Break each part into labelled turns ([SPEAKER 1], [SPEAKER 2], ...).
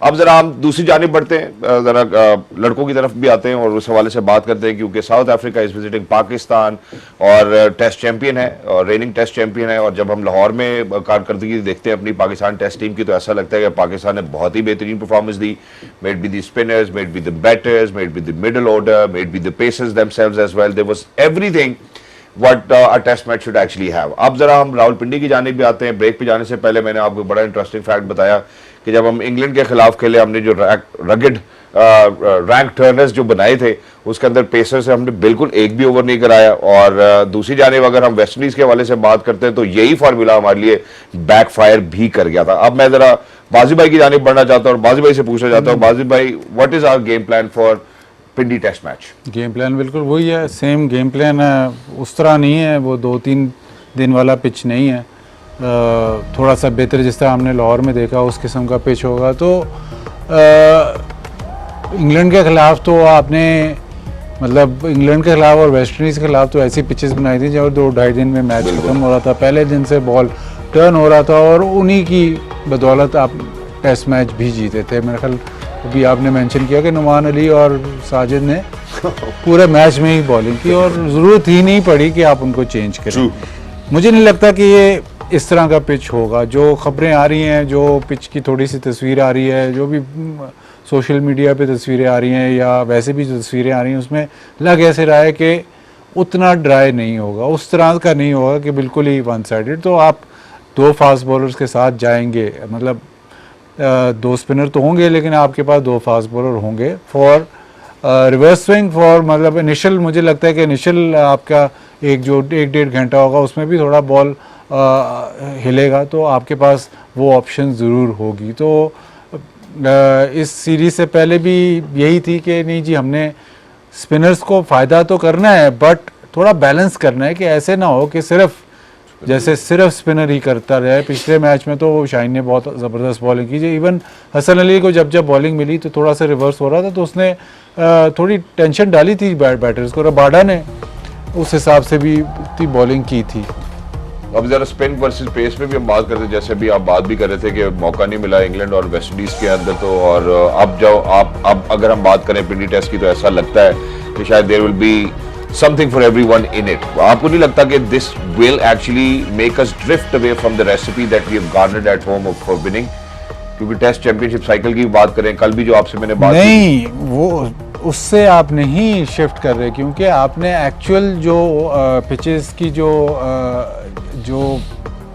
[SPEAKER 1] अब जरा हम दूसरी जानिब बढ़ते हैं, जरा लड़कों की तरफ भी आते हैं और उस हवाले से बात करते हैं, क्योंकि south Africa is visiting Pakistan और टेस्ट चैंपियन है और रेनिंग टेस्ट चैंपियन है। और जब हम लाहौर में कारकर्दगी देखते हैं अपनी पाकिस्तान टेस्ट टीम की, तो ऐसा लगता है कि पाकिस्तान ने बहुत ही बेहतरीन परफॉर्मेंस दी। Maybe the spinners, maybe the batters, maybe the middle order, maybe the pacers themselves as well. There was everything what a test match should actually have। अब जरा हम रावलपिंडी की जानिब भी आते हैं। Break पे जाने से पहले मैंने आपको बड़ा इंटरेस्टिंग फैक्ट बताया कि जब हम इंग्लैंड के खिलाफ खेले, हमने जो रगड रैंक टर्नर्स जो बनाए थे, उसके अंदर पेसर से हमने बिल्कुल एक भी ओवर नहीं कराया। और दूसरी जानिब अगर हम वेस्ट इंडीज के हवाले से बात करते हैं, तो यही फार्मूला हमारे लिए बैकफायर भी कर गया था। अब मैं जरा बाजी भाई की जानिब बढ़ना चाहता हूँ और बाजी भाई से पूछना चाहता हूँ, बाजी भाई what is our game plan for Pindi test match?
[SPEAKER 2] Game plan बिल्कुल वही है, सेम गेम प्लान है, उस तरह नहीं है, वो 2-3 दिन वाला पिच नहीं है। थोड़ा सा बेहतर जिस तरह हमने लाहौर में देखा उस किस्म का पिच होगा। तो इंग्लैंड के ख़िलाफ़ तो आपने मतलब इंग्लैंड के ख़िलाफ़ और वेस्ट इंडीज़ के ख़िलाफ़ तो ऐसी पिचेस बनाई थी जब 2-2.5 दिन में मैच ख़त्म हो रहा था। पहले दिन से बॉल टर्न हो रहा था और उन्हीं की बदौलत आप टेस्ट मैच भी जीते थे। मेरे ख्याल अभी आपने मेंशन किया कि नुमान अली और साजिद ने पूरे मैच में ही बॉलिंग की और ज़रूरत ही नहीं पड़ी कि आप उनको चेंज करें। मुझे नहीं लगता कि ये इस तरह का पिच होगा। जो खबरें आ रही हैं, जो पिच की थोड़ी सी तस्वीर आ रही है, जो भी सोशल मीडिया पे तस्वीरें आ रही हैं या वैसे भी जो तस्वीरें आ रही हैं, उसमें लग ऐसे रहा है कि उतना ड्राई नहीं होगा, उस तरह का नहीं होगा कि बिल्कुल ही वन साइडेड। तो आप 2 फास्ट बॉलर्स के साथ जाएंगे, मतलब 2 स्पिनर तो होंगे लेकिन आपके पास 2 फास्ट बॉलर होंगे फॉर रिवर्स स्विंग, फॉर मतलब इनिशियल। मुझे लगता है कि इनिशियल आपका 1-1.5 घंटा होगा, उसमें भी थोड़ा बॉल हिलेगा, तो आपके पास वो ऑप्शन ज़रूर होगी। तो इस सीरीज़ से पहले भी यही थी कि नहीं जी, हमने स्पिनर्स को फ़ायदा तो करना है बट थोड़ा बैलेंस करना है कि ऐसे ना हो कि सिर्फ स्पिनर ही करता रहे। पिछले मैच में तो शाहीन ने बहुत ज़बरदस्त बॉलिंग की। इवन हसन अली को जब बॉलिंग मिली तो थोड़ा सा रिवर्स हो रहा था, तो उसने थोड़ी टेंशन डाली थी बैटर्स को। रबाडा ने उस हिसाब से भी बॉलिंग की थी।
[SPEAKER 1] अब जरा स्पिन वर्सेस पेस में भी हम बात करते हैं, जैसे भी आप बात भी कर रहे थे कि मौका नहीं मिला इंग्लैंड और वेस्ट इंडीज के अंदर। तो और अब अगर हम बात करें पिंडी टेस्ट की, तो ऐसा लगता है कि शायद there will be something for everyone in it। आपको नहीं लगता कि this will actually make us drift away from the recipe that we have garnered at home for winning? क्योंकि टेस्ट चैंपियनशिप साइकिल की बात करें, कल भी जो आपसे मैंने बात
[SPEAKER 2] नहीं, वो उससे आप नहीं शिफ्ट कर रहे, क्योंकि आपने एक्चुअल जो पिचेस की जो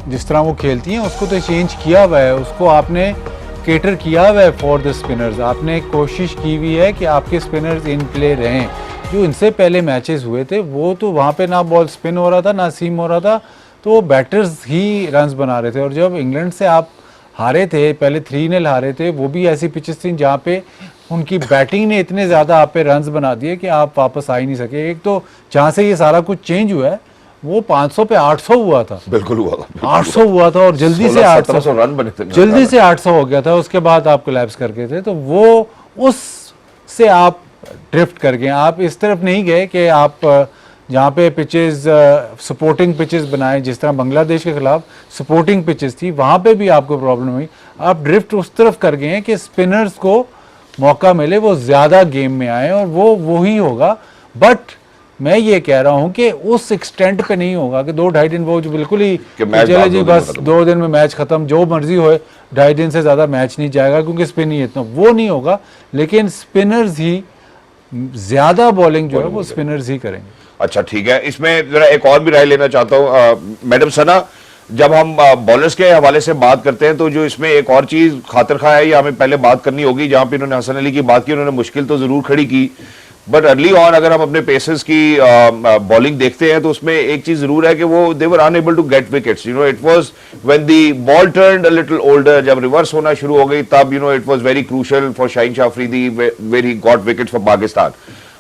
[SPEAKER 2] जिस तरह वो खेलती हैं उसको तो चेंज किया हुआ है, उसको आपने केटर किया हुआ है फॉर द स्पिनर्स। आपने कोशिश की हुई है कि आपके स्पिनर्स इन प्ले रहें। जो इनसे पहले मैचेस हुए थे वो तो वहाँ पे ना बॉल स्पिन हो रहा था ना सीम हो रहा था, तो वो बैटर्स ही रन्स बना रहे थे। और जब इंग्लैंड से आप हारे थे, पहले 3-0 हारे थे, वो भी ऐसी पिचेस थी जहाँ पे उनकी बैटिंग ने इतने ज़्यादा आप पे रन्स बना दिए कि आप वापस आ ही नहीं सके। एक तो जहाँ से ये सारा कुछ चेंज हुआ है वो 500 पे 800 हुआ था,
[SPEAKER 1] बिल्कुल हुआ था,
[SPEAKER 2] 800 हुआ था और जल्दी से 800
[SPEAKER 1] रन बने थे,
[SPEAKER 2] जल्दी से 800 हो गया था। उसके बाद आप कोलैप्स करके थे, तो वो उससे आप ड्रिफ्ट कर गए। आप इस तरफ नहीं गए कि आप जहाँ पे पिचेस सपोर्टिंग पिचेस बनाए, जिस तरह बांग्लादेश के खिलाफ सपोर्टिंग पिचेस थी, वहाँ पे भी आपको प्रॉब्लम हुई। आप ड्रिफ्ट उस तरफ कर गए हैं कि स्पिनर्स को मौका मिले, वो ज़्यादा गेम में आए, और वो ही होगा। बट मैं ये कह रहा हूँ कि उस एक्सटेंट पे नहीं होगा कि 2-2.5 दिन वो जो बिल्कुल ही चले जी बस 2 दिन में मैच खत्म, जो मर्जी हो, 2.5 दिन से ज़्यादा मैच नहीं जाएगा क्योंकि स्पिन ही इतना, वो नहीं होगा। लेकिन स्पिनर्स ही ज्यादा बॉलिंग जो है वो स्पिनर्स ही करेंगे।
[SPEAKER 1] अच्छा ठीक है, इसमें जरा एक और भी राय लेना चाहता हूँ मैडम सना। जब हम बॉलर्स के हवाले से बात करते हैं तो जो इसमें एक और चीज खातिर खा है, या हमें पहले बात करनी होगी, जहां पे इन्होंने हसन अली की बात की, उन्होंने मुश्किल तो जरूर खड़ी की, बट अर्ली ऑन अगर हम अपने पेसर्स की बॉलिंग देखते हैं तो उसमें एक चीज जरूर है कि वो they were unable to get wickets. You know it was when the ball turned a little older, जब रिवर्स होना शुरू हो गई, तब you know it was very crucial for Shaheen Shah Afridi where he got wickets for Pakistan.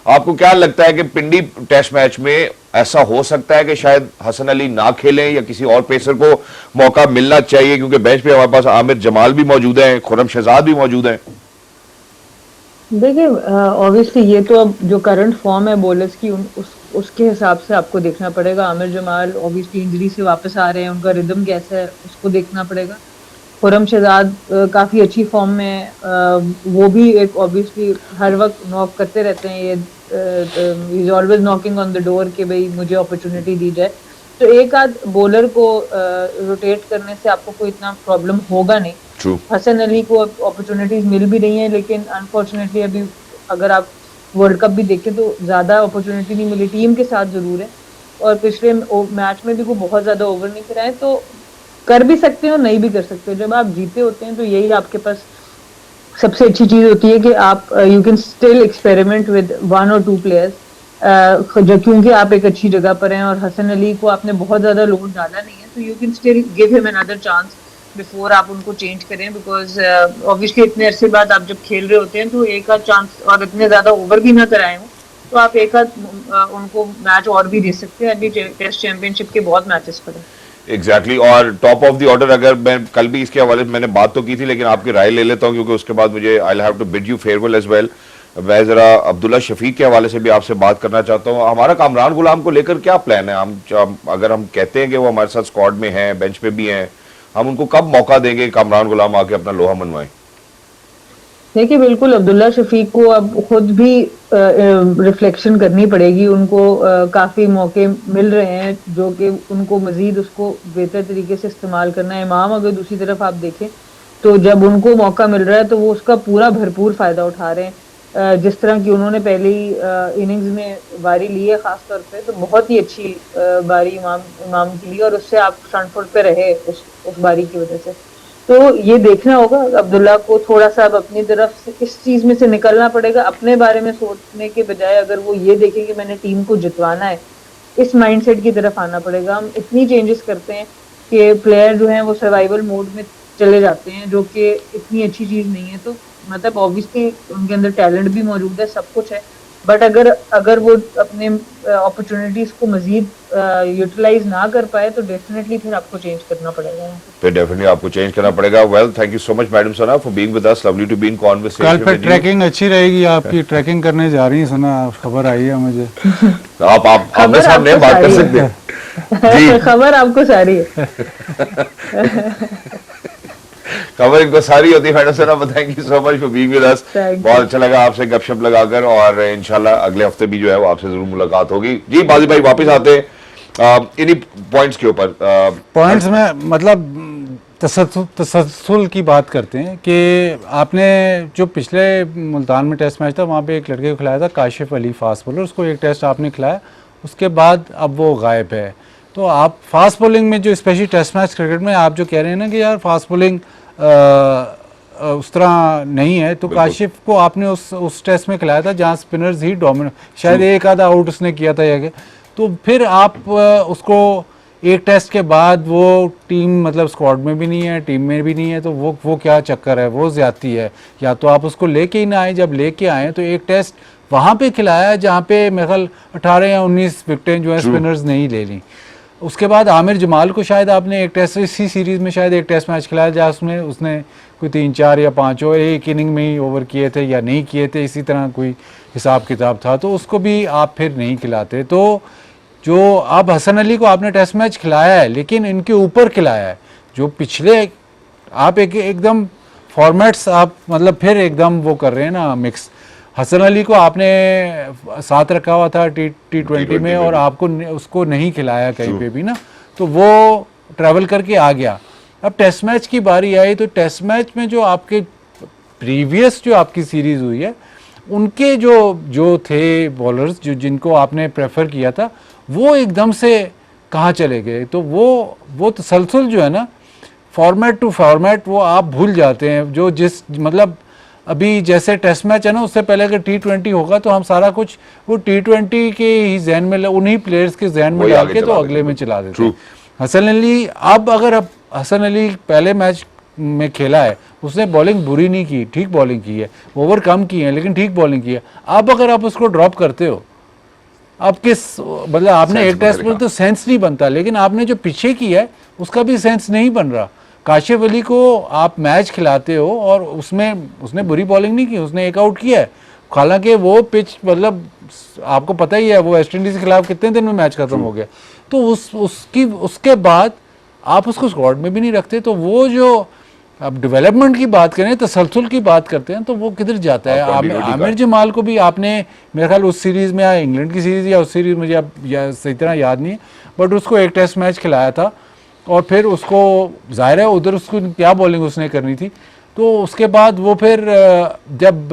[SPEAKER 1] आपको क्या लगता है कि पिंडी टेस्ट मैच में ऐसा हो सकता है कि शायद हसन अली ना खेलें या किसी और पेसर को मौका मिलना चाहिए? क्योंकि बेंच पे हमारे पास आमिर जमाल भी मौजूद हैं, खुर्रम शहजाद भी मौजूद हैं।
[SPEAKER 3] देखिए ऑब्वियसली ये तो अब जो करंट फॉर्म है बॉलर्स की उसके हिसाब से आपको देखना पड़ेगा। आमिर जमाल ऑब्वियसली इंजरी से वापस आ रहे हैं, उनका रिदम कैसा है उसको देखना पड़ेगा। खुरम शहजाद काफी अच्छी फॉर्म में है, वो भी एक ऑब्वियसली हर वक्त नॉक करते रहते हैं, ये is always knocking on the door कि भाई मुझे अपॉर्चुनिटी दी जाए। तो एक आध बॉलर को रोटेट करने से आपको कोई इतना प्रॉब्लम होगा नहीं।
[SPEAKER 1] True.
[SPEAKER 3] हसन अली को अपॉर्चुनिटीज मिल भी रही हैं, लेकिन अनफॉर्चुनेटली अभी अगर आप वर्ल्ड कप भी देखें तो ज्यादा अपॉर्चुनिटी नहीं मिली, टीम के साथ जरूर है, और पिछले मैच में भी वो बहुत ज्यादा ओवर नहीं कराए। तो कर भी सकते हो, नहीं भी कर सकते हो। जब आप जीते होते हैं तो यही आपके पास सबसे अच्छी चीज होती है कि आप you can still experiment with 1 or 2 players, क्योंकि आप एक अच्छी जगह पर हैं और हसन अली को आपने बहुत ज्यादा लोड डाला नहीं है, तो you can still give him another chance before आप उनको चेंज करें, बिकॉज ऑब्वियसली इतने अरसे बाद आप जब खेल रहे होते हैं तो एक आध चांस, और इतने ज्यादा ओवर भी ना कराए हो तो आप एक आध उनको मैच और भी दे सकते हैं। अभी टेस्ट चैंपियनशिप के बहुत मैचेस पड़े।
[SPEAKER 1] एग्जैक्टली और टॉप ऑफ द ऑर्डर, अगर मैं कल भी इसके हवाले से मैंने बात तो की थी, लेकिन आपकी राय ले लेता हूं क्योंकि उसके बाद मुझे I have to bid you farewell as well. मैं जरा अब्दुल्ला शफीक के हवाले से भी आपसे बात करना चाहता हूं। हमारा कामरान गुलाम को लेकर क्या प्लान है? अगर हम कहते हैं कि वो हमारे साथ स्क्वाड में हैं, बेंच पे भी हैं, हम उनको कब मौका देंगे कामरान गुलाम आके अपना लोहा मनवाएं?
[SPEAKER 3] देखिए बिल्कुल अब्दुल्ला शफीक को अब खुद भी रिफ्लेक्शन करनी पड़ेगी। उनको काफी मौके मिल रहे हैं जो कि उनको मजीद उसको बेहतर तरीके से इस्तेमाल करना है। इमाम अगर दूसरी तरफ आप देखें तो जब उनको मौका मिल रहा है तो वो उसका पूरा भरपूर फायदा उठा रहे हैं। जिस तरह की उन्होंने पहली इनिंग्स में बारी ली है खास तौर पे, तो बहुत ही अच्छी बारी इमाम की ली, और उससे आप फ्रंट फुट पे रहे उस बारी की वजह से। तो ये देखना होगा अब्दुल्ला को, थोड़ा सा अब अपनी तरफ से इस चीज में से निकलना पड़ेगा। अपने बारे में सोचने के बजाय अगर वो ये देखें कि मैंने टीम को जितवाना है, इस माइंडसेट की तरफ आना पड़ेगा। हम इतनी चेंजेस करते हैं कि प्लेयर जो हैं वो सर्वाइवल मोड में चले जाते हैं, जो कि इतनी अच्छी चीज नहीं है। तो मतलब ऑब्वियसली उनके अंदर टैलेंट भी मौजूद है, सब कुछ है, बट अगर वो अपने अपॉर्चुनिटीज को मजीद यूटिलाइज ना कर पाए तो डेफिनेटली फिर आपको चेंज करना पड़ेगा। फिर
[SPEAKER 1] डेफिनेटली आपको चेंज करना पड़ेगा। Well, thank you so much madam Sana for being with us. Lovely to be in conversation.
[SPEAKER 2] कल पे ट्रैकिंग अच्छी रहेगी आपकी, ट्रैकिंग करने जा रही हैं, सुना खबर आई है मुझे।
[SPEAKER 1] आप आमने सामने बात कर सकते हैं जी।
[SPEAKER 3] खबर आपको सारी है।
[SPEAKER 1] खबर इनको सारी होती है madam Sana. Thank you so much for being with अस। बहुत अच्छा लगा आपसे गपशप लगाकर, और इंशाल्लाह अगले हफ्ते भी जो है वो आपसे जरूर मुलाकात होगी। जी बाजी भाई वापस आते हैं इन्हीं पॉइंट्स के ऊपर।
[SPEAKER 2] पॉइंट्स में मतलब तसलसल की बात करते हैं कि आपने जो पिछले मुल्तान में टेस्ट मैच था वहाँ पे एक लड़के को खिलाया था, काशिफ अली फास्ट बॉलर, उसको एक टेस्ट आपने खिलाया, उसके बाद अब वो गायब है। तो आप फास्ट बॉलिंग में जो स्पेशली टेस्ट मैच क्रिकेट में आप जो कह रहे हैं ना कि यार फास्ट बॉलिंग उस तरह नहीं है, तो काशिफ को आपने उस टेस्ट में खिलाया था जहाँ स्पिनर्स ही डोमिनेट, शायद एक आधा आउट उसने किया था या, तो फिर आप उसको एक टेस्ट के बाद वो टीम मतलब स्क्वाड में भी नहीं है, टीम में भी नहीं है, तो वो क्या चक्कर है, वो ज्यादती है। या तो आप उसको लेके ही ना आए, जब लेके आए तो एक टेस्ट वहाँ पे खिलाया जहाँ पे मेरे ख्याल 18 या 19 विकेटें जो है स्पिनर्स नहीं ले ली। उसके बाद आमिर जमाल को शायद आपने एक टेस्ट, इसी सीरीज़ में शायद एक टेस्ट मैच खिलाया जहाँ उसने कोई 3, 4 या 5 ओवर एक इनिंग में ही ओवर किए थे या नहीं किए थे, इसी तरह कोई हिसाब किताब था, तो उसको भी आप फिर नहीं खिलाते। तो जो अब हसन अली को आपने टेस्ट मैच खिलाया है, लेकिन इनके ऊपर खिलाया है, जो पिछले आप एकदम फॉर्मेट्स आप मतलब फिर एकदम वो कर रहे हैं ना मिक्स। हसन अली को आपने साथ रखा हुआ था T20 में और आपको उसको नहीं खिलाया कहीं पे भी ना, तो वो ट्रैवल करके आ गया। अब टेस्ट मैच की बारी आई, तो टेस्ट मैच में जो आपके प्रीवियस जो आपकी सीरीज़ हुई है उनके जो थे बॉलर्स जिनको आपने प्रेफर किया था वो एकदम से कहाँ चले गए। तो वो तसलसल जो है ना फॉर्मेट टू फॉर्मेट वो आप भूल जाते हैं। जो जिस मतलब अभी जैसे टेस्ट मैच है ना, उससे पहले अगर T20 होगा तो हम सारा कुछ वो T20 के ही जहन में उन्हीं प्लेयर्स के जहन में डाल के तो अगले में चला देते हैं। हसन अली अब हसन अली पहले मैच में खेला है, उसने बॉलिंग बुरी नहीं की, ठीक बॉलिंग की है, ओवर कम की है लेकिन ठीक बॉलिंग की है। अब अगर आप उसको ड्रॉप करते हो, अब किस मतलब आपने एक टेस्ट में तो सेंस नहीं बनता, लेकिन आपने जो पीछे किया है उसका भी सेंस नहीं बन रहा। काशिफ अली को आप मैच खिलाते हो और उसने बुरी बॉलिंग नहीं की, उसने एक आउट किया है, हालांकि वो पिच मतलब आपको पता ही है वो वेस्ट इंडीज के खिलाफ कितने दिन में मैच खत्म हो गया। तो उसके बाद आप उसको स्क्वाड में भी नहीं रखते, तो वो जो अब डेवलपमेंट की बात करें, तसलसल की बात करते हैं, तो वो किधर जाता है। आमिर जमाल को भी आपने मेरे ख्याल उस सीरीज़ में, या इंग्लैंड की सीरीज़ या उस सीरीज़, मुझे अब सही तरह याद नहीं है, बट उसको एक टेस्ट मैच खिलाया था और फिर उसको ज़ाहिर है उधर उसको क्या बॉलिंग उसने करनी थी। तो उसके बाद वो फिर जब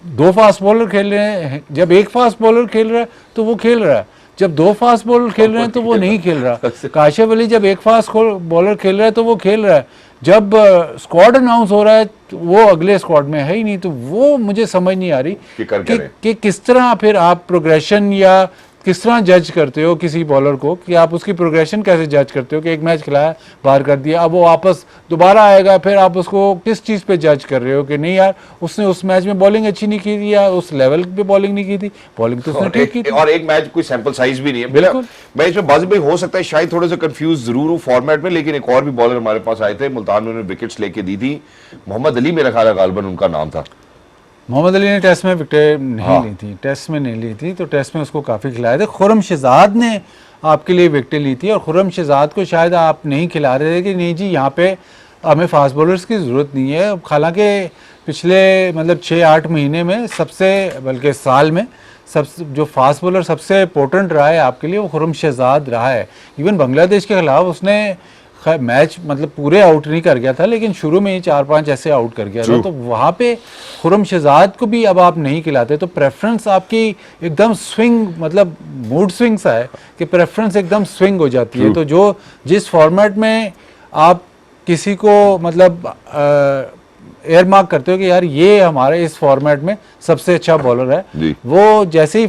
[SPEAKER 2] दो फास्ट बॉलर खेल रहे हैं, जब एक फास्ट बॉलर खेल रहा है तो वो खेल रहा है, जब दो फास्ट बॉलर खेल रहे हैं तो वो नहीं खेल रहा। काशिफ अली जब एक फास्ट बॉलर खेल रहा है तो वो खेल रहा है, जब स्क्वाड अनाउंस हो रहा है वो अगले स्क्वाड में है ही नहीं। तो वो मुझे समझ नहीं आ रही कि किस तरह फिर आप प्रोग्रेशन या किस तरह जज करते हो किसी बॉलर को, कि आप उसकी प्रोग्रेशन कैसे जज करते हो कि एक मैच खिलाया बाहर कर दिया, अब वो वापस दोबारा आएगा, फिर आप उसको किस चीज़ पे जज कर रहे हो कि नहीं यार उसने उस मैच में बॉलिंग अच्छी नहीं की थी या उस लेवल पे बॉलिंग नहीं की थी, बॉलिंग तो उसने ठीक की थी।
[SPEAKER 1] और एक मैच कोई सैंपल साइज भी नहीं है बिल्कुल। मैं इसमें बाजी भाई हो सकता है शायद थोड़े से कंफ्यूज जरूर हो फॉर्मेट में, लेकिन एक और भी बॉलर हमारे पास आए थे मुल्तान में, उन्होंने विकेट्स लेके दी थी, मोहम्मद अली मेरा ख्याल है गालिबन उनका नाम था।
[SPEAKER 2] मोहम्मद अली ने टेस्ट में विकेट नहीं ली थी, टेस्ट में नहीं ली थी, तो टेस्ट में उसको काफ़ी खिलाए थे। खुर्रम शहजाद ने आपके लिए विकेटें ली थी और खुर्रम शहजाद को शायद आप नहीं खिला रहे थे कि नहीं जी यहाँ पे हमें फास्ट बॉलर्स की ज़रूरत नहीं है। हालांकि पिछले मतलब 6-8 महीने में सबसे, बल्कि साल में सबसे जो फास्ट बॉलर सबसे इंपॉर्टेंट रहा है आपके लिए वो खुर्रम शहजाद रहा है। इवन बांग्लादेश के खिलाफ उसने मैच मतलब पूरे आउट नहीं कर गया था, लेकिन शुरू में ही 4-5 ऐसे आउट कर गया था, तो वहाँ पे खुर्रम शहजाद को भी अब आप नहीं खिलाते तो प्रेफरेंस आपकी एकदम स्विंग, मतलब मूड स्विंग सा है कि प्रेफरेंस एकदम स्विंग हो जाती है। तो जो जिस फॉर्मेट में आप किसी को मतलब एयर मार्क करते हो कि यार ये हमारे इस फॉर्मेट में सबसे अच्छा बॉलर है, वो जैसे ही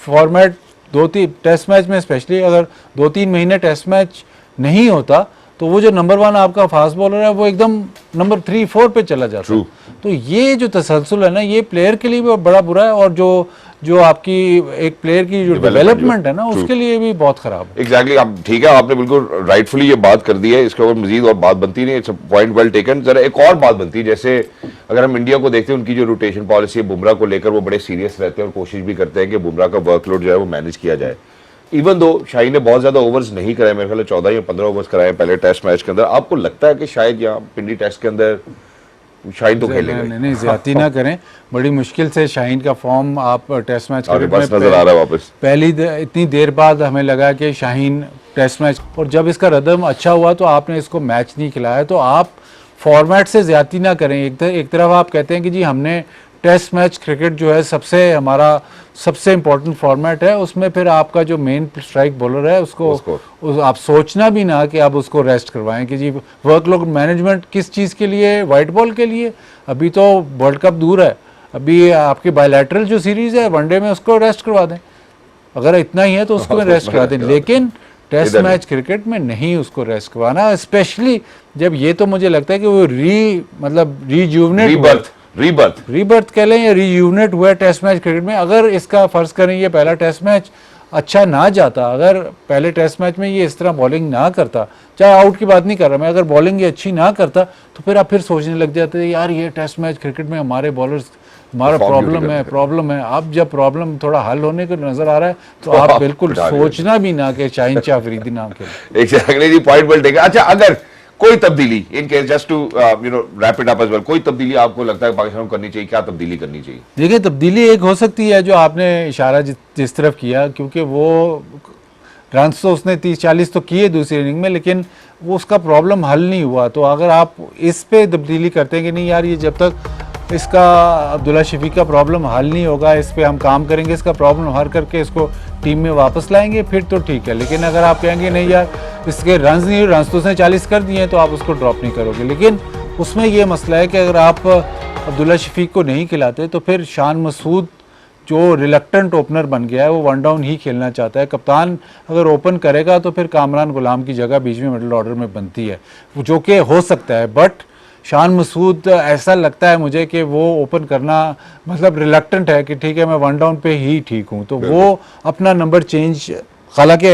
[SPEAKER 2] फॉर्मेट 2-3 टेस्ट मैच में स्पेशली अगर 2-3 महीने टेस्ट मैच नहीं होता तो वो जो नंबर 1 आपका फास्ट बॉलर है वो एकदम नंबर 3-4 पे चला जाता है। तो ये जो तसलसल है ना, ये प्लेयर के लिए भी बड़ा बुरा है और जो आपकी एक प्लेयर की जो डेवलपमेंट है ना उसके लिए भी बहुत खराब है।
[SPEAKER 1] एग्जैक्टली आप ठीक है, आपने बिल्कुल राइटफुली ये बात कर दी है, इसके ऊपर मजीद और बात बनती नहीं, it's a point well taken. जरा एक और बात बनती है, जैसे अगर हम इंडिया को देखते हैं उनकी जो रोटेशन पॉलिसी है बुमराह को लेकर, वो बड़े सीरियस रहते हैं और कोशिश भी करते हैं कि बुमराह का वर्कलोड जो है वो मैनेज किया जाए। इवन दो शाहीन ने बहुत ज्यादा ओवर्स नहीं कराए, मेरे ख्याल 14 या 15 ओवर्स कराए पहले टेस्ट मैच के अंदर। आपको लगता है कि शायद यहाँ पिंडी टेस्ट के अंदर शाहीन तो खेलेगा?
[SPEAKER 2] नहीं, ज्यादती ना करें, बड़ी मुश्किल से शाहीन का फॉर्म आप टेस्ट मैच
[SPEAKER 1] नजर आ रहा है वापस।
[SPEAKER 2] पहली इतनी देर बाद हमें लगा कि शाहीन टेस्ट मैच, और जब इसका रदम अच्छा हुआ तो आपने इसको मैच नहीं खिलाया। तो आप फॉर्मेट से ज्यादती ना करें। एक तरफ आप कहते हैं कि जी हमने टेस्ट मैच क्रिकेट जो है सबसे हमारा सबसे इम्पोर्टेंट फॉर्मेट है, उसमें फिर आपका जो मेन स्ट्राइक बॉलर है उसको आप सोचना भी ना कि आप उसको रेस्ट करवाएं कि जी वर्कलोड मैनेजमेंट किस चीज़ के लिए, वाइट बॉल के लिए। अभी तो वर्ल्ड कप दूर है, अभी आपकी बायलैटरल जो सीरीज़ है वनडे में उसको रेस्ट करवा दें, अगर इतना ही है तो उसको रेस्ट करवा दें, लेकिन टेस्ट मैच क्रिकेट में नहीं उसको रेस्ट करवाना। स्पेशली जब ये तो मुझे लगता है कि वो रीबर्थ कह लें या रीयूनेट हुआ टेस्ट मैच क्रिकेट में। अगर इसका फर्ज करें ये पहला टेस्ट मैच अच्छा ना जाता, अगर पहले टेस्ट मैच में ये इस तरह बॉलिंग ना करता, चाहे आउट की बात नहीं कर रहा मैं, अगर बॉलिंग ये अच्छी ना करता तो फिर आप फिर सोचने लग जाते यार ये टेस्ट मैच क्रिकेट में हमारे बॉलर्स हमारा प्रॉब्लम है। अब जब प्रॉब्लम थोड़ा हल होने को नजर आ रहा है तो आप बिल्कुल सोचना भी ना कि शाहीन शाह अफरीदी नाम के।
[SPEAKER 1] Point well taken. अच्छा, अगर कोई तब्दीली in case just to wrap it up as well, कोई तब्दीली आपको लगता है पाकिस्तान को करनी चाहिए, क्या तब्दीली करनी चाहिए?
[SPEAKER 2] देखिए, तब्दीली एक हो सकती है जो आपने इशारा जिस तरफ किया, क्योंकि वो रन तो उसने 30-40 तो किए दूसरी इनिंग में, लेकिन वो उसका प्रॉब्लम हल नहीं हुआ। तो अगर आप इस पे तब्दीली करते हैं कि नहीं यार ये जब तक इसका अब्दुल्ला शफीक का प्रॉब्लम हल नहीं होगा, इस पे हम काम करेंगे, इसका प्रॉब्लम हल करके इसको टीम में वापस लाएंगे, फिर तो ठीक है। लेकिन अगर आप कहेंगे नहीं यार इसके रन्स नहीं, रन्स तो उसने 40 कर दिए हैं, तो आप उसको ड्रॉप नहीं करोगे। लेकिन उसमें ये मसला है कि अगर आप अब्दुल्ला शफीक को नहीं खिलाते तो फिर शान मसूद जो रिलक्टेंट ओपनर बन गया है वो वन डाउन ही खेलना चाहता है। कप्तान अगर ओपन करेगा तो फिर कामरान गुलाम की जगह बीच में मिडिल ऑर्डर में बनती है, जो कि हो सकता है। बट शान मसूद ऐसा लगता है मुझे कि वो ओपन करना मतलब रिलक्टेंट है कि ठीक है मैं वन डाउन पे ही ठीक हूँ, तो वो अपना नंबर चेंज, हालांकि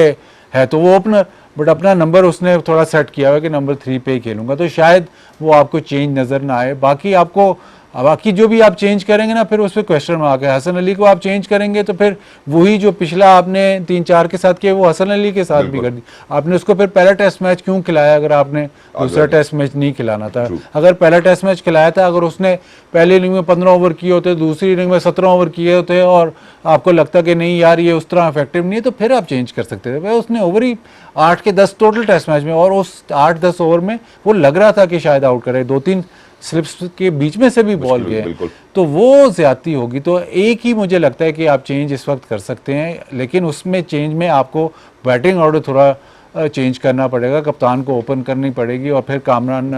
[SPEAKER 2] है तो वो ओपनर, बट अपना नंबर उसने थोड़ा सेट किया हुआ कि नंबर 3 पे ही खेलूंगा, तो शायद वो आपको चेंज नज़र ना आए। बाकी आपको अब बाकी जो भी आप चेंज करेंगे ना फिर उस पर क्वेश्चन मार्क है। हसन अली को आप चेंज करेंगे तो फिर वही जो पिछला आपने 3-4 के साथ किया वो हसन अली के साथ भी कर दी। आपने उसको फिर पहला टेस्ट मैच क्यों खिलाया अगर आपने दूसरा टेस्ट मैच नहीं खिलाना था? अगर पहला टेस्ट मैच खिलाया था, अगर उसने पहली इनिंग में 15 ओवर किए होते, दूसरी इनिंग में 17 ओवर किए होते और आपको लगता कि नहीं यार ये उस तरह इफेक्टिव नहीं है तो फिर आप चेंज कर सकते थे। भाई उसने ओवर ही 8 के 10 टोटल टेस्ट मैच में और उस 8-10 ओवर में वो लग रहा था कि शायद आउट करे, 2-3 स्लिप्स के बीच में से भी बॉल गए, तो वो ज्यादती होगी। तो एक ही मुझे लगता है कि आप चेंज इस वक्त कर सकते हैं, लेकिन उसमें चेंज में आपको बैटिंग ऑर्डर थोड़ा चेंज करना पड़ेगा, कप्तान को ओपन करनी पड़ेगी और फिर कामरान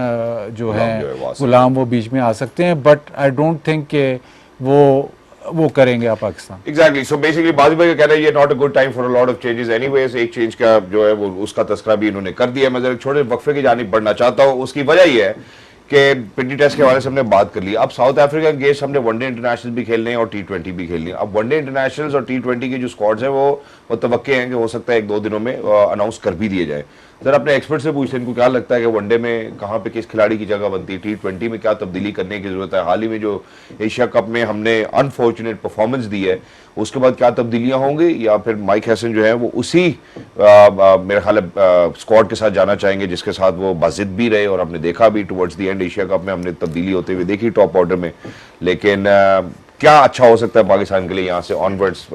[SPEAKER 2] जो है गुलाम वो बीच में आ सकते हैं। बट आई डोंट थिंक कि वो करेंगे आप पाकिस्तान।
[SPEAKER 1] एग्जैक्टली, सो बेसिकली बाजी भाई का कहना है ये not a good time for a lot of changes anyways. एक चेंज का जो है वो उसका तस्करा भी इन्होंने कर दिया। मैं जरा छोटे वक्फे की जानिब बढ़ना चाहता हूँ। उसकी वजह ये है कि पिंडी टेस्ट के हवाले से हमने बात कर ली। अब साउथ अफ्रीका के गेस्ट हमने वनडे इंटरनेशनल भी खेलने हैं और T20 भी खेलनी है। अब वनडे इंटरनेशनल्स और T20 के जो स्क्वाड्स हैं वो तवक्के हैं कि हो सकता है 1-2 दिनों में अनाउंस कर भी दिए जाए। सर अपने एक्सपर्ट से पूछते हैं इनको क्या लगता है कि वनडे में कहाँ पे किस खिलाड़ी की जगह बनती है, T20 में क्या तब्दीली करने की जरूरत है? हाल ही में जो एशिया कप में हमने अनफॉर्चुनेट परफॉर्मेंस दी है उसके बाद क्या तब्दीलियां होंगी, या फिर माइक हैसन जो है वो उसी मेरे ख्याल स्क्वाड के साथ जाना चाहेंगे जिसके साथ वो बाजिद भी रहे? और हमने देखा भी towards the end Asia cup में हमने तब्दीली होते हुए देखी टॉप ऑर्डर में। लेकिन क्या अच्छा हो सकता है पाकिस्तान के लिए यहाँ से ऑनवर्ड्स?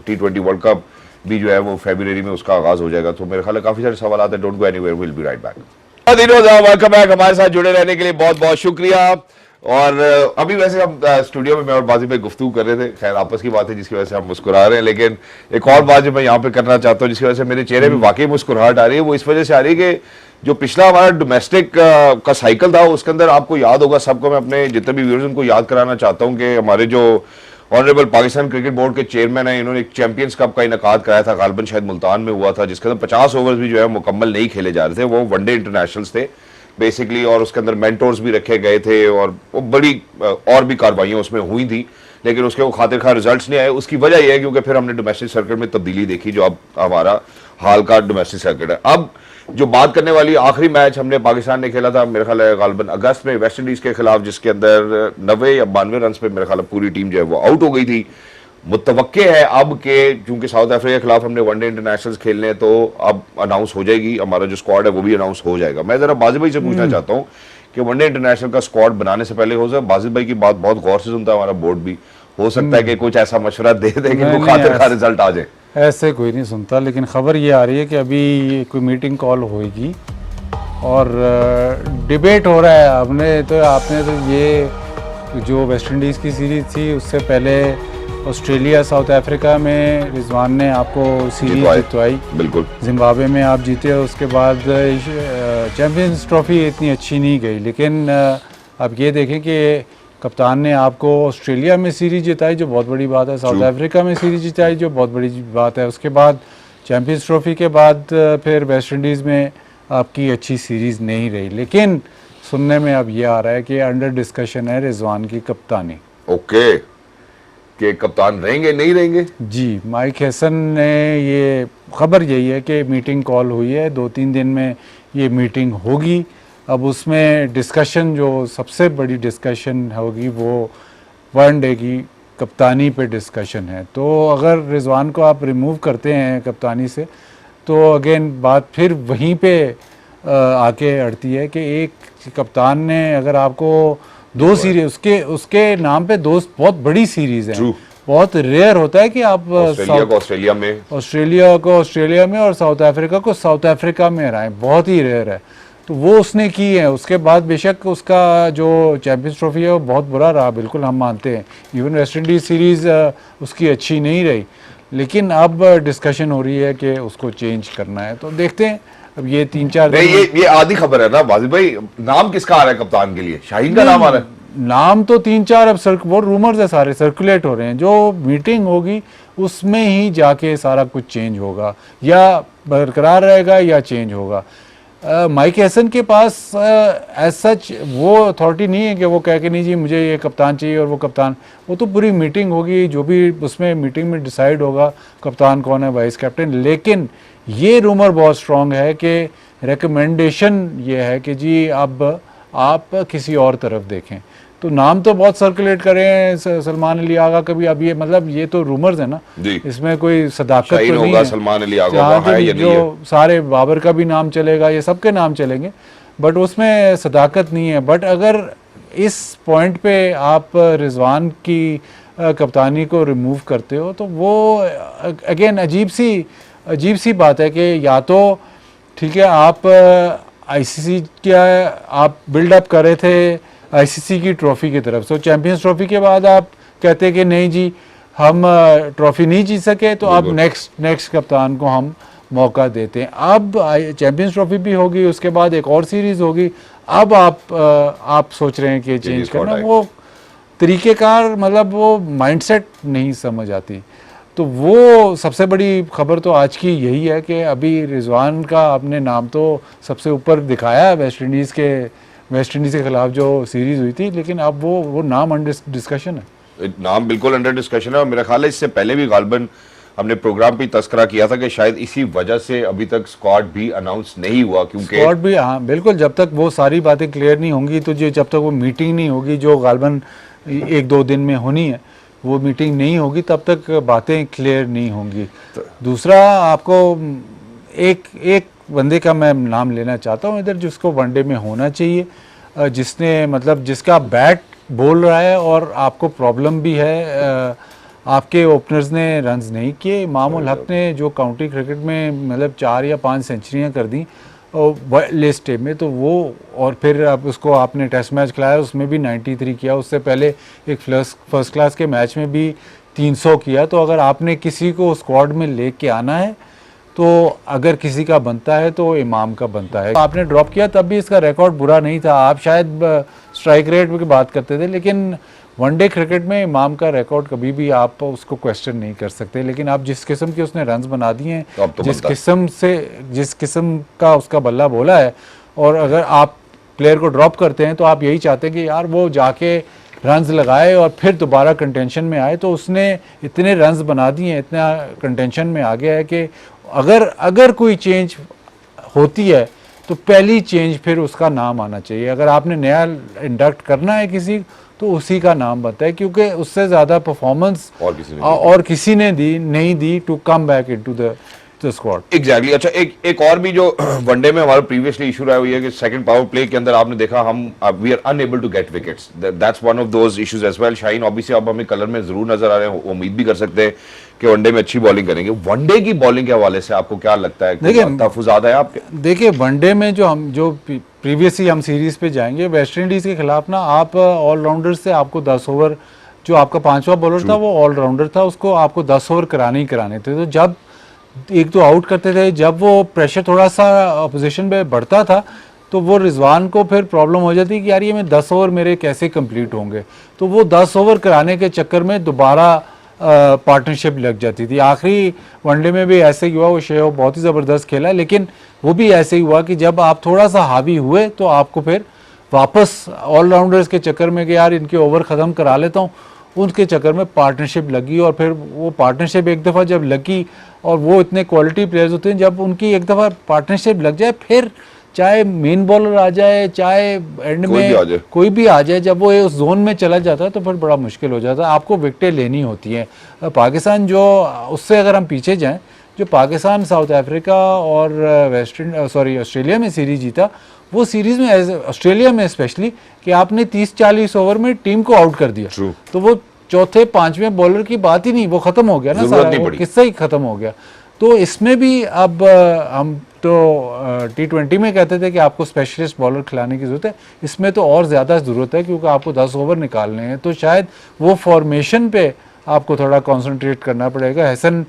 [SPEAKER 1] T20 वर्ल्ड कप भी जो है वो फरवरी में उसका आगाज हो जाएगा। तो मेरे ख्याल काफी सारे सवाल आते हैं। Don't go anywhere, will be right back. Welcome back, हमारे साथ जुड़े रहने के लिए बहुत बहुत शुक्रिया। और अभी वैसे हम स्टूडियो में मैं और बाजी भाई गुफ्तगू कर रहे थे, खैर आपस की बात है जिसकी वजह से हम मुस्कुरा रहे हैं, लेकिन एक और बात जो मैं यहाँ पे करना चाहता हूँ जिसकी वजह से मेरे चेहरे पे वाकई मुस्कुराहट आ रही है, वो इस वजह से आ रही है कि जो पिछला हमारा डोमेस्टिक का साइकिल था उसके अंदर आपको याद होगा, सबको मैं अपने जितने भी व्यूअर्स उनको याद कराना चाहता हूँ कि हमारे जो ऑनरेबल पाकिस्तान क्रिकेट बोर्ड के चेयरमैन है, इन्होंने एक चैंपियंस कप का इनकाद कराया था, गालिबन शायद मुल्तान में हुआ था, जिसके अंदर 50 ओवर्स भी जो है मुकम्मल नहीं खेले जा रहे थे, वो वनडे इंटरनेशनल्स थे बेसिकली, और उसके अंदर मेंटोर्स भी रखे गए थे और वो बड़ी और भी कार्रवाइयाँ उसमें हुई थी, लेकिन उसके वो खातिर खा रिजल्ट्स नहीं आए। उसकी वजह यह है क्योंकि फिर हमने डोमेस्टिक सर्किट में तब्दीली देखी जो अब हमारा हाल का डोमेस्टिक सर्किट है। अब जो बात करने वाली आखिरी मैच हमने पाकिस्तान ने खेला था मेरे ख्याल है गालिबन अगस्त में वेस्ट इंडीज के खिलाफ, जिसके अंदर 90 या 92 रन पे मेरे ख्याल पूरी टीम जो है वो आउट हो गई थी। मुतवक्के है अब के चूंकि साउथ अफ्रीका के खिलाफ हमने वनडे इंटरनेशनल्स खेलने हैं तो अब अनाउंस हो जाएगी, हमारा जो स्क्वाड है वो भी अनाउंस हो जाएगा। मैं जरा बाजिद भाई से पूछना चाहता हूँ कि वनडे इंटरनेशनल का स्क्वाड बनाने से पहले हो सकता, बाजिद भाई की बात बहुत गौर से सुनता है हमारा बोर्ड भी, हो सकता है कि कुछ ऐसा मशवरा दे दे कि वो खातिर का रिजल्ट आ जाए।
[SPEAKER 2] ऐसे कोई नहीं सुनता, लेकिन खबर ये आ रही है कि अभी कोई मीटिंग कॉल होगी और डिबेट हो रहा है। आपने तो ये जो वेस्ट इंडीज़ की सीरीज़ थी उससे पहले ऑस्ट्रेलिया साउथ अफ्रीका में रिजवान ने आपको सीरीज जितवाई,
[SPEAKER 1] बिल्कुल
[SPEAKER 2] जिम्बाब्वे में आप जीते, उसके बाद चैंपियंस ट्रॉफी इतनी अच्छी नहीं गई, लेकिन आप ये देखें कि कप्तान ने आपको ऑस्ट्रेलिया में सीरीज जिताई जो बहुत बड़ी बात है, साउथ अफ्रीका में सीरीज जिताई जो बहुत बड़ी बात है, उसके बाद चैंपियंस ट्रॉफी के बाद फिर वेस्ट इंडीज़ में आपकी अच्छी सीरीज़ नहीं रही। लेकिन सुनने में अब ये आ रहा है कि अंडर डिस्कशन है रिजवान की कप्तानी।
[SPEAKER 1] ओके, कि कप्तान रहेंगे नहीं रहेंगे?
[SPEAKER 2] जी, माइक हैसन ने ये खबर यही है कि मीटिंग कॉल हुई है, 2-3 दिन में ये मीटिंग होगी। अब उसमें डिस्कशन जो सबसे बड़ी डिस्कशन होगी वो वनडे की कप्तानी पे डिस्कशन है। तो अगर रिजवान को आप रिमूव करते हैं कप्तानी से तो अगेन बात फिर वहीं पे आके अड़ती है कि एक कप्तान ने अगर आपको 2 सीरीज उसके नाम पे 2 बहुत बड़ी सीरीज है, बहुत रेयर होता है कि आप
[SPEAKER 1] ऑस्ट्रेलिया को
[SPEAKER 2] ऑस्ट्रेलिया में और साउथ अफ्रीका को साउथ अफ्रीका में हराएं, बहुत ही रेयर है। तो वो उसने की है। उसके बाद बेशक उसका जो चैंपियंस ट्रॉफी है वो बहुत बुरा रहा, बिल्कुल हम मानते हैं, इवन वेस्ट इंडीज सीरीज़ उसकी अच्छी नहीं रही, लेकिन अब डिस्कशन हो रही है कि उसको चेंज करना है। तो देखते हैं अब ये 3-4
[SPEAKER 1] ये आधी खबर है ना बाजिद भाई, नाम किसका आ रहा है कप्तान के लिए? शाहीन का नाम आ रहा है?
[SPEAKER 2] नाम तो 3-4 अब वो रूमर्स है, सारे सर्कुलेट हो रहे हैं। जो मीटिंग होगी उसमें ही जाके सारा कुछ चेंज होगा, या बरकरार रहेगा या चेंज होगा। माइक हैसन के पास एज सच वो अथॉरिटी नहीं है कि वो कह के नहीं जी मुझे ये कप्तान चाहिए और वो कप्तान, वो तो पूरी मीटिंग होगी, जो भी उसमें मीटिंग में डिसाइड होगा कप्तान कौन है, वाइस कैप्टन। लेकिन ये रूमर बहुत स्ट्रॉन्ग है कि रिकमेंडेशन ये है कि जी अब आप किसी और तरफ देखें। तो नाम तो बहुत सर्कुलेट करे हैं, सलमान अली आगा कभी, अब ये मतलब ये तो रूमर्स है ना,
[SPEAKER 1] जी।
[SPEAKER 2] इसमें कोई सदाकत तो
[SPEAKER 1] शाहीन
[SPEAKER 2] नहीं
[SPEAKER 1] होगा,
[SPEAKER 2] है।
[SPEAKER 1] सलमान अली आगा
[SPEAKER 2] जहाँ
[SPEAKER 1] होगा, है या नहीं है?
[SPEAKER 2] जो सारे बाबर का भी नाम चलेगा, ये सबके नाम चलेंगे, बट उसमें सदाकत नहीं है। बट अगर इस पॉइंट पे आप रिजवान की कप्तानी को रिमूव करते हो तो वो अगेन अजीब सी बात है कि या तो ठीक है आप आईसीसी क्या आप बिल्डअप कर रहे थे आईसीसी की ट्रॉफी की तरफ, सो चैंपियंस ट्रॉफी के बाद आप कहते कि नहीं जी हम ट्रॉफी नहीं जीत सके तो अब नेक्स्ट कप्तान को हम मौका देते हैं। अब चैंपियंस ट्रॉफी भी होगी, उसके बाद एक और सीरीज होगी, अब आप सोच रहे हैं कि चेंज करना, वो तरीक़ेकार मतलब वो माइंडसेट नहीं समझ आती। तो वो सबसे बड़ी खबर तो आज की यही है कि अभी रिजवान का अपने नाम तो सबसे ऊपर दिखाया वेस्ट इंडीज़ के खिलाफ जो सीरीज़ हुई थी, लेकिन अब वो नाम अंडर डिस्कशन है।
[SPEAKER 1] नाम बिल्कुल अंडर डिस्कशन है और मेरा ख्याल है इससे पहले भी गालबन हमने प्रोग्राम पे तस्करा किया था कि शायद इसी वजह से अभी तक स्क्वाड भी अनाउंस नहीं हुआ, क्योंकि
[SPEAKER 2] स्क्वाड भी, हाँ बिल्कुल, जब तक वो सारी बातें क्लियर नहीं होंगी तो जब तक वो मीटिंग नहीं होगी जो गालबन 1-2 दिन में होनी है, वो मीटिंग नहीं होगी तब तक बातें क्लियर नहीं होंगी। दूसरा आपको एक बंदे का मैं नाम लेना चाहता हूँ इधर जिसको वनडे में होना चाहिए, जिसने मतलब जिसका बैट बोल रहा है और आपको प्रॉब्लम भी है, आपके ओपनर्स ने रन्स नहीं किए। इमाम उल हक ने जो काउंटी क्रिकेट में मतलब 4 या 5 सेंचुरियाँ कर दी लिस्ट में, तो वो और फिर अब उसको आपने टेस्ट मैच खिलाया उसमें भी 93 किया, उससे पहले एक फर्स्ट क्लास के मैच में भी 300 किया। तो अगर आपने किसी को स्क्वाड में लेके आना है तो अगर किसी का बनता है तो इमाम का बनता है। आपने ड्रॉप किया तब भी इसका रिकॉर्ड बुरा नहीं था, आप शायद स्ट्राइक रेट की बात करते थे, लेकिन वनडे क्रिकेट में इमाम का रिकॉर्ड कभी भी आप उसको क्वेश्चन नहीं कर सकते। लेकिन आप जिस किस्म के उसने रन्स बना दिए हैं,
[SPEAKER 1] तो
[SPEAKER 2] जिस किस्म का उसका बल्ला बोला है, और अगर आप प्लेयर को ड्रॉप करते हैं तो आप यही चाहते हैं कि यार वो जाके रन्स लगाए और फिर दोबारा कंटेंशन में आए। तो उसने इतने रन्स बना दिए हैं, इतना कंटेंशन में आ गया है कि अगर कोई चेंज होती है तो पहली चेंज फिर उसका नाम आना चाहिए। अगर आपने नया इंडक्ट करना है किसी तो उसी का नाम बनता है, क्योंकि उससे ज़्यादा परफॉर्मेंस और किसी ने नहीं दी to come back into the squad.
[SPEAKER 1] Exactly. अच्छा, एक और भी जो वनडे में हमारा प्रीवियसली इशू रहा हुई है कि सेकंड पावर प्ले के अंदर आपने देखा हम we are unable to get wickets, that's one of those issues as well. Shaheen obviously अब हमें कलर में जरूर नजर आ रहे हैं, उम्मीद भी कर सकते हैं कि वनडे में अच्छी बॉलिंग करेंगे। वनडे की बॉलिंग के हवाले से आपको क्या लगता है, तहफुज़ात है आपके?
[SPEAKER 2] देखिए वनडे में जो प्रीवियसली हम सीरीज पे जाएंगे वेस्ट इंडीज के खिलाफ ना, आप ऑलराउंडर से आपको 10 ओवर, जो आपका 5वां बॉलर था वो ऑलराउंडर था, उसको आपको 10 ओवर कराने ही कराने थे। तो जब एक तो आउट करते थे, जब वो प्रेशर थोड़ा सा अपोजिशन पे बढ़ता था तो वो रिजवान को फिर प्रॉब्लम हो जाती कि यार ये मैं 10 ओवर मेरे कैसे कंप्लीट होंगे, तो वो 10 ओवर कराने के चक्कर में दोबारा पार्टनरशिप लग जाती थी। आखिरी वनडे में भी ऐसे ही हुआ, वो शेव बहुत ही ज़बरदस्त खेला, लेकिन वो भी ऐसे ही हुआ कि जब आप थोड़ा सा हावी हुए तो आपको फिर वापस ऑलराउंडर्स के चक्कर में कि यार इनके ओवर ख़त्म करा लेता हूँ, उनके चक्कर में पार्टनरशिप लगी। और फिर वो पार्टनरशिप एक दफ़ा जब लगी, और वो इतने क्वालिटी प्लेयर्स होते हैं, जब उनकी एक दफ़ा पार्टनरशिप लग जाए फिर चाहे मेन बॉलर आ जाए चाहे एंड में कोई भी आ जाए, जब वो उस जोन में चला जाता है तो फिर बड़ा मुश्किल हो जाता है, आपको विकेटें लेनी होती हैं। पाकिस्तान जो उससे अगर हम पीछे जाएं, जो पाकिस्तान साउथ अफ्रीका और ऑस्ट्रेलिया में सीरीज जीता, वो सीरीज में ऑस्ट्रेलिया में स्पेशली कि आपने 30-40 ओवर में टीम को आउट कर दिया, तो वो चौथे 5वें बॉलर की बात ही नहीं, वो खत्म हो गया ना, सारा किस्सा ही खत्म हो गया। तो इसमें भी अब हम तो T20 में कहते थे कि आपको स्पेशलिस्ट बॉलर खिलाने की ज़रूरत है, इसमें तो और ज़्यादा ज़रूरत है क्योंकि आपको 10 ओवर निकालने हैं। तो शायद वो फॉर्मेशन पे आपको थोड़ा कंसंट्रेट करना पड़ेगा। हसन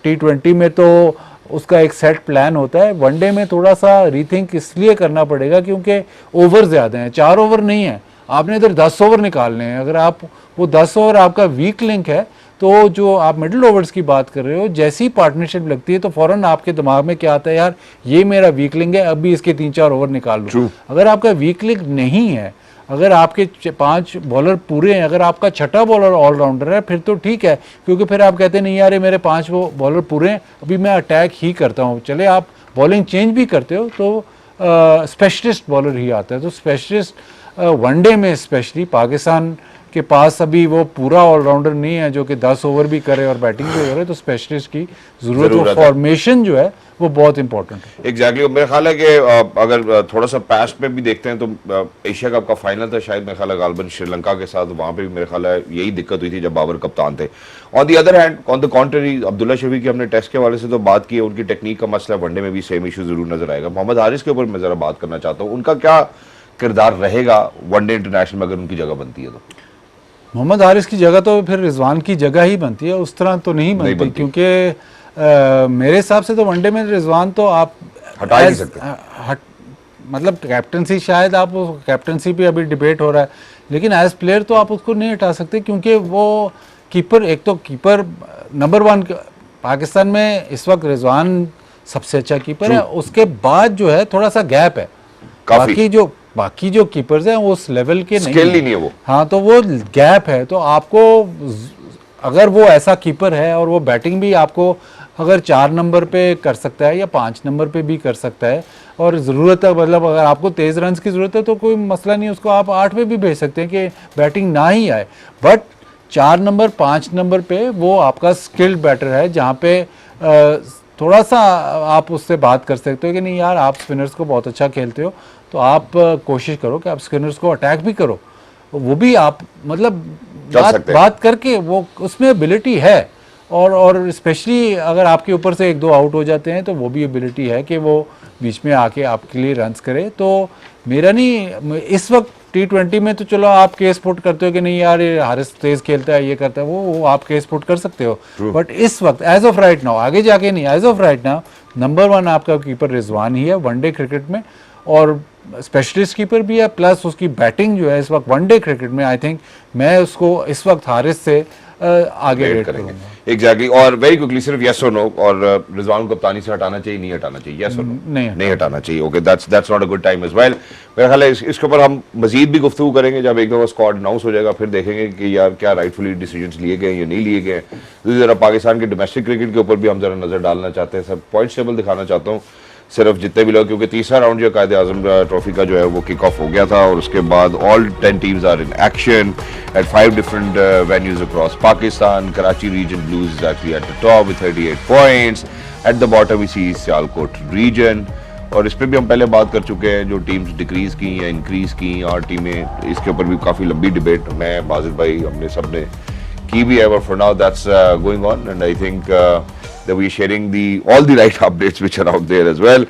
[SPEAKER 2] T20 में तो उसका एक सेट प्लान होता है, वनडे में थोड़ा सा रीथिंक इसलिए करना पड़ेगा क्योंकि ओवर ज़्यादा हैं, 4 ओवर नहीं है, आपने इधर 10 ओवर निकालने हैं। अगर आप वो 10 ओवर आपका वीक लिंक है, तो जो आप मिडिल ओवर्स की बात कर रहे हो, जैसी पार्टनरशिप लगती है तो फौरन आपके दिमाग में क्या आता है, यार ये मेरा वीक लिंक है, अभी इसके 3-4 ओवर निकाल लूँ। अगर आपका वीक लिंक नहीं है, अगर आपके 5 बॉलर पूरे हैं, अगर आपका छठा बॉलर ऑलराउंडर है, फिर तो ठीक है, क्योंकि फिर आप कहते नहीं यार मेरे 5 बॉलर पूरे हैं, अभी मैं अटैक ही करता हूँ। चले आप बॉलिंग चेंज भी करते हो तो स्पेशलिस्ट बॉलर ही आता है। तो स्पेशलिस्ट वनडे में स्पेशली पाकिस्तान के पास अभी वो पूरा ऑलराउंडर नहीं है जो कि 10 ओवर भी करे और बैटिंग भी करे, तो स्पेशलिस्ट की जरूरत है। फॉर्मेशन जो है वो बहुत इंपॉर्टेंट है।
[SPEAKER 1] एग्जैक्टली मेरा ख्याल है कि अगर थोड़ा सा पास्ट में भी देखते हैं तो एशिया कप का फाइनल था शायद, मेरा ख्याल है गालबन श्रीलंका के साथ, वहां पे भी मेरा ख्याल है यही दिक्कत हुई थी जब बाबर कप्तान थे। On the other hand, on the contrary, Abdullah Shafique की हमने टेस्ट के हवाले से तो बात की है, उनकी टेक्निक का मसला वनडे में भी सेम इशू जरूर नजर आएगा। मोहम्मद हारिस के ऊपर मैं जरा बात करना चाहता हूँ, उनका क्या किरदार रहेगा वनडे इंटरनेशनल में अगर उनकी जगह बनती है तो?
[SPEAKER 2] मोहम्मद हारिस की जगह तो फिर रिजवान की जगह ही बनती है, उस तरह तो नहीं बनती, क्योंकि मेरे हिसाब से तो वनडे में रिजवान तो आप
[SPEAKER 1] हटा ही नहीं सकते।
[SPEAKER 2] मतलब कैप्टनसी, शायद आप कैप्टनसी पे अभी डिबेट हो रहा है, लेकिन एज प्लेयर तो आप उसको नहीं हटा सकते, क्योंकि वो कीपर, एक तो कीपर नंबर 1 पाकिस्तान में इस वक्त रिजवान सबसे अच्छा कीपर है, उसके बाद जो है थोड़ा सा गैप है, बाकी जो कीपर्स हैं वो उस लेवल के नहीं,
[SPEAKER 1] स्किल ही नहीं है वो।
[SPEAKER 2] हाँ, तो वो गैप है। तो आपको अगर वो ऐसा कीपर है और वो बैटिंग भी आपको अगर 4 नंबर पे कर सकता है या 5 नंबर पे भी कर सकता है, और ज़रूरत है, मतलब अगर आपको तेज़ रन्स की ज़रूरत है तो कोई मसला नहीं, उसको आप 8 पे भी भेज सकते हैं कि बैटिंग ना ही आए, बट 4 नंबर 5 नंबर पे वो आपका स्किल्ड बैटर है, जहाँ पे थोड़ा सा आप उससे बात कर सकते हो कि नहीं यार, आप स्पिनर्स को बहुत अच्छा खेलते हो, तो आप कोशिश करो कि आप स्पिनर्स को अटैक भी करो, वो भी आप मतलब बात करके, वो उसमें एबिलिटी है। और स्पेशली अगर आपके ऊपर से 1-2 आउट हो जाते हैं तो वो भी एबिलिटी है कि वो बीच में आके आपके लिए रन्स करे। तो मेरा नहीं, इस वक्त T20 में तो चलो आप केस पुट करते हो कि नहीं यार ये हारिस तेज खेलता है, ये करता है, वो आप केस पुट कर सकते हो, बट इस वक्त एज ऑफ राइट नाउ, आगे जाके नहीं, as of right now number 1 आपका कीपर रिजवान ही है वनडे क्रिकेट में, और स्पेशलिस्ट कीपर भी है, प्लस उसकी बैटिंग जो है इस वक्त वनडे क्रिकेट में, आई थिंक मैं उसको इस वक्त हारिस से आगे रेट करेंगे।
[SPEAKER 1] एग्जैक्टली। और वेरी क्विकली सिर्फ यस और नो, और रिजवान को कप्तानी से हटाना चाहिए, नहीं हटाना चाहिए, यस और नो? नहीं हटाना चाहिए। Okay, that's not a good time as well. मेरा ख्याल है इसके ऊपर हम मजीद भी गुफ्तगू करेंगे जब एक दफा स्क्वाड अनाउंस हो जाएगा, फिर देखेंगे कि यार क्या राइटफुली डिसीजंस लिए गए या नहीं लिए गए। जरा पाकिस्तान के डोमेस्टिक क्रिकेट के ऊपर भी हम जरा नजर डालना चाहते हैं, सब पॉइंट्स टेबल दिखाना चाहता हूँ सिर्फ जितने भी लोग, क्योंकि तीसरा राउंड जो कायदे आजम ट्रॉफी का जो है वो किक ऑफ हो गया था, और उसके बाद all 10 teams are in action at 5 different venues across Pakistan. Karachi region blues is actually at the top with 38 points, at the bottom we see Sialkot region, और इस पर भी हम पहले बात कर चुके हैं जो टीम्स डिक्रीज की या इंक्रीज की, और टीमें, इसके ऊपर भी काफ़ी लंबी डिबेट मैं, बाजिद भाई, हमने सब ने की भी है, but for now that's going on, and I think that we are sharing all the right updates which are out there as well.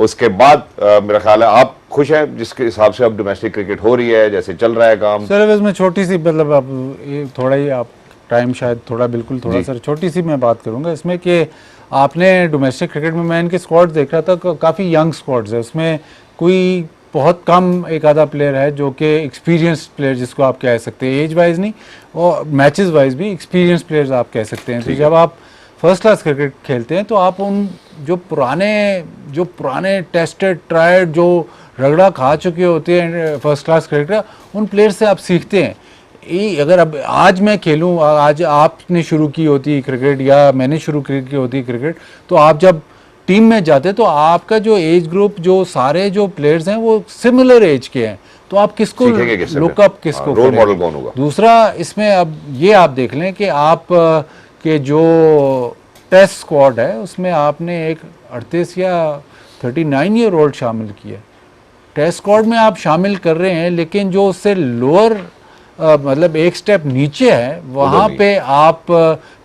[SPEAKER 1] उसके बाद मेरा ख्याल है आप खुश हैं जिसके हिसाब से अब डोमेस्टिक क्रिकेट हो रही है, जैसे चल रहा है काम?
[SPEAKER 2] सर इसमें छोटी सी, मतलब अब ये थोड़ा ही आप टाइम शायद थोड़ा बिल्कुल थोड़ा सर छोटी सी मैं बात करूंगा इसमें कि आपने डोमेस्टिक क्रिकेट में, मैं इनके स्क्वाड्स देख रहा था, काफ़ी यंग स्क्वाड्स है, उसमें कोई बहुत कम एक आधा प्लेयर है जो कि एक्सपीरियंस प्लेयर जिसको आप कह सकते हैं, एज वाइज नहीं और मैचेस वाइज भी एक्सपीरियंस प्लेयर्स आप कह सकते हैं। तो जब आप फर्स्ट क्लास क्रिकेट खेलते हैं तो आप उन जो पुराने टेस्टेड ट्राइड जो रगड़ा खा चुके होते हैं फर्स्ट क्लास क्रिकेटर, उन प्लेयर से आप सीखते हैं। अगर अब आज मैं खेलूं, आज आपने शुरू की होती क्रिकेट या मैंने शुरू की होती क्रिकेट, तो आप जब टीम में जाते तो आपका जो एज ग्रुप, जो सारे जो प्लेयर्स हैं वो सिमिलर एज के हैं, तो आप किसको लुकअप, किसको
[SPEAKER 1] रोल मॉडल कौन होगा?
[SPEAKER 2] दूसरा इसमें अब ये आप देख लें कि आप के जो टेस्ट स्क्वाड है उसमें आपने एक 38 या 39 ईयर ओल्ड शामिल किया। टेस्ट स्क्वाड में आप शामिल कर रहे हैं, लेकिन जो उससे लोअर मतलब एक स्टेप नीचे है वहाँ पे आप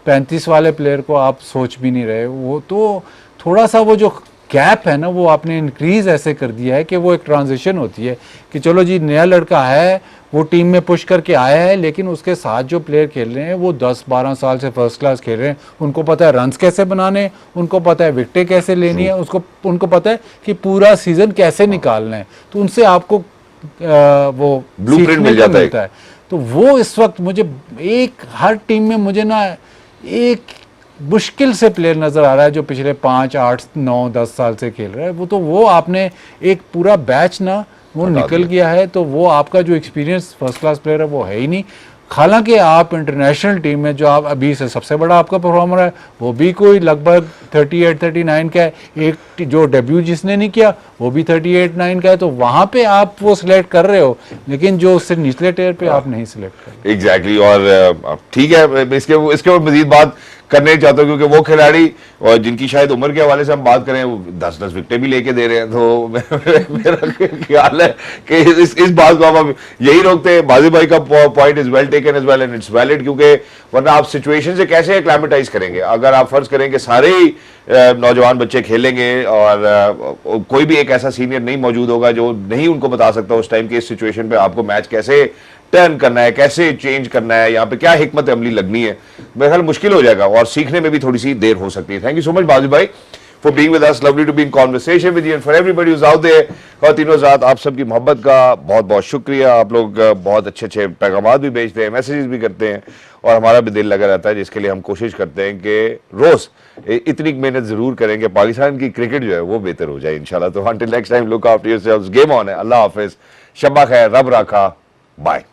[SPEAKER 2] 35 वाले प्लेयर को आप सोच भी नहीं रहे। वो तो थोड़ा सा वो जो गैप है ना, वो आपने इंक्रीज ऐसे कर दिया है कि वो एक ट्रांजिशन होती है कि चलो जी नया लड़का है, वो टीम में पुश करके आया है, लेकिन उसके साथ जो प्लेयर खेल रहे हैं वो 10-12 साल से फर्स्ट क्लास खेल रहे हैं, उनको पता है रन्स कैसे बनाने, उनको पता है विकेटें कैसे लेनी है, उनको पता है कि पूरा सीजन कैसे निकालना है, तो उनसे आपको वो
[SPEAKER 1] ब्लूप्रिंट मिल जाता है।
[SPEAKER 2] तो वो इस वक्त मुझे हर टीम में मुझे ना एक मुश्किल से प्लेयर नज़र आ रहा है जो पिछले 5, 8, 9, 10 साल से खेल रहा है। वो आपने एक पूरा बैच ना वो निकल गया है, तो वो आपका जो एक्सपीरियंस फर्स्ट क्लास प्लेयर है वो है ही नहीं। हालांकि आप इंटरनेशनल टीम में जो आप अभी से सबसे बड़ा आपका परफॉर्मर है वो भी कोई लगभग 38-39 का है, एक जो डेब्यू जिसने नहीं किया वो भी 38-9 का है, तो वहां पे आप वो सिलेक्ट कर रहे हो, लेकिन जो उससे निचले टेयर पे आप नहीं सिलेक्ट कर रहे।
[SPEAKER 1] एग्जैक्टली और ठीक है, इसके ऊपर मजीद बात करने चाहता हूँ क्योंकि वो खिलाड़ी और जिनकी शायद उम्र के हवाले से हम बात करें वो 10-10 विकेटें भी लेके दे रहे हैं, तो मेरा ख्याल है कि इस बात को हम यही रोकते हैं। बाजी भाई का point is well taken as well and it's valid, क्योंकि वरना आप सिचुएशन से कैसे एक्लामेटाइज करेंगे। अगर आप फर्ज करें कि सारे ही नौजवान बच्चे खेलेंगे और कोई भी एक ऐसा सीनियर नहीं मौजूद होगा जो नहीं उनको बता सकता उस टाइम के इस सिचुएशन पे आपको मैच कैसे टर्न करना है, कैसे चेंज करना है, यहाँ पे क्या हिकमत अमली लगनी है, मेरे ख्याल मुश्किल हो जाएगा और सीखने में भी थोड़ी सी देर हो सकती है। थैंक यू सो मच बाजी भाई for being with us, lovely to be in conversation with you and for everybody who is out there. खातिनों ज़ात, आप सबकी मोहब्बत का बहुत बहुत शुक्रिया। आप लोग बहुत अच्छे अच्छे पैगाम भी भेजते हैं, मैसेजेस भी करते हैं और हमारा भी दिल लगा रहता है, जिसके लिए हम कोशिश करते हैं कि रोज इतनी मेहनत जरूर करें कि पाकिस्तान की क्रिकेट जो है वो बेहतर हो जाए इंशाल्लाह। तो until next time, look after yourselves, game on है। अल्लाह हाफिज, शब्बा खैर, रब राखा, बाय।